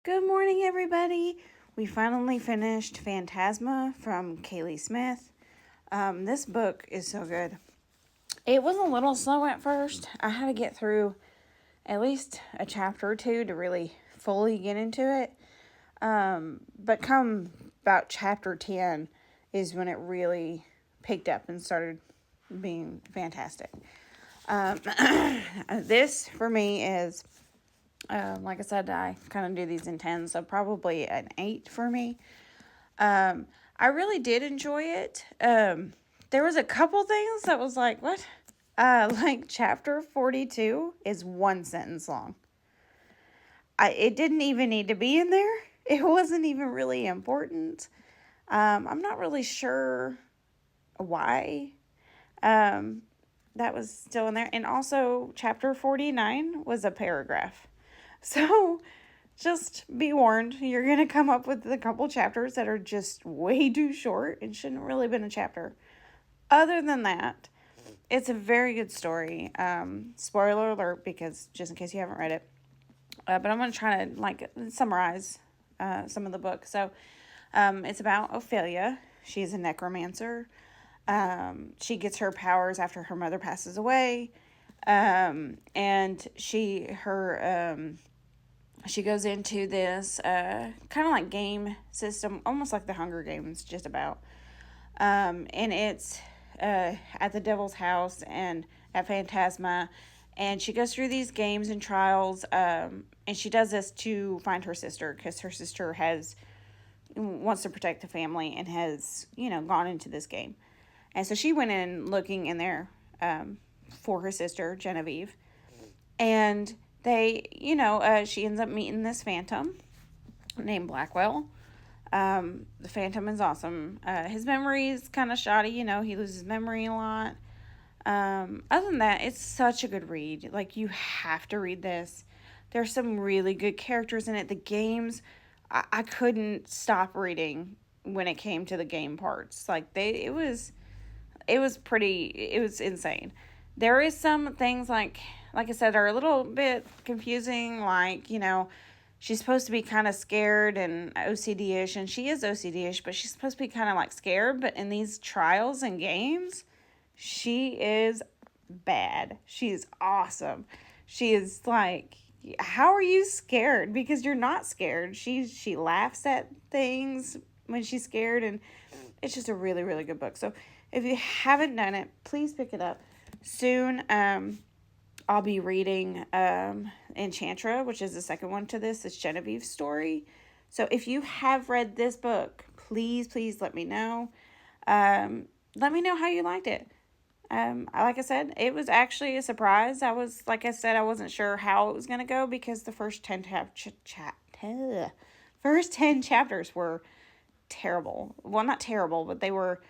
Good morning, everybody. We finally finished Phantasma from Kaylee Smith. This book is so good. It was a little slow at first. I had to get through at least a chapter or two to really fully get into it. But come about chapter 10 is when it really picked up and started being fantastic. This, for me, is... like I said, I kind of do these in 10, so probably an 8 for me. I really did enjoy it. There was a couple things that was like, what? Like chapter 42 is one sentence long. It didn't even need to be in there. It wasn't even really important. I'm not really sure why that was still in there. And also, chapter 49 was a paragraph. So, just be warned, you're going to come up with a couple chapters that are just way too short and shouldn't really have been a chapter. Other than that, it's a very good story. Spoiler alert, because just in case you haven't read it. But I'm going to try to summarize some of the book. So, it's about Ophelia. She's a necromancer. She gets her powers after her mother passes away. And she goes into this kind of like game system, almost like the Hunger Games, just about. And it's at the Devil's House and at Phantasma. And she goes through these games and trials. And she does this to find her sister, because her sister wants to protect the family and has, gone into this game. And so she went in looking in there for her sister, Genevieve. And she ends up meeting this phantom named Blackwell. The phantom is awesome. His memory is kind of shoddy, he loses memory a lot. Other than that, it's such a good read. Like, you have to read this. There's some really good characters in it. The games, I couldn't stop reading when it came to the game parts. Like, it was insane. There is some things, like I said, are a little bit confusing. Like, she's supposed to be kind of scared and OCD-ish, and she is OCD-ish, but she's supposed to be kind of like scared. But in these trials and games, she is bad. She is awesome. She is like, how are you scared? Because you're not scared. She laughs at things when she's scared, and it's just a really, really good book. So if you haven't done it, please pick it up. Soon, I'll be reading Enchantra, which is the second one to this. It's Genevieve's story. So if you have read this book, please let me know. Let me know how you liked it. Like I said, it was actually a surprise. I wasn't sure how it was going to go, because the first 10 chapters were terrible. Well, not terrible, but they were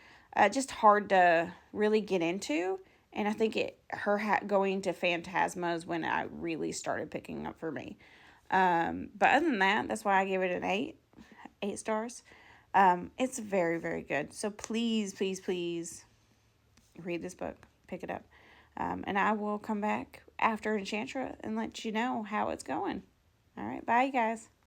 just hard to really get into. And I think going to Phantasma is when I really started picking up for me. But other than that, that's why I gave it an 8 stars. It's very, very good. So please read this book. Pick it up. And I will come back after Enchantra and let you know how it's going. All right. Bye, you guys.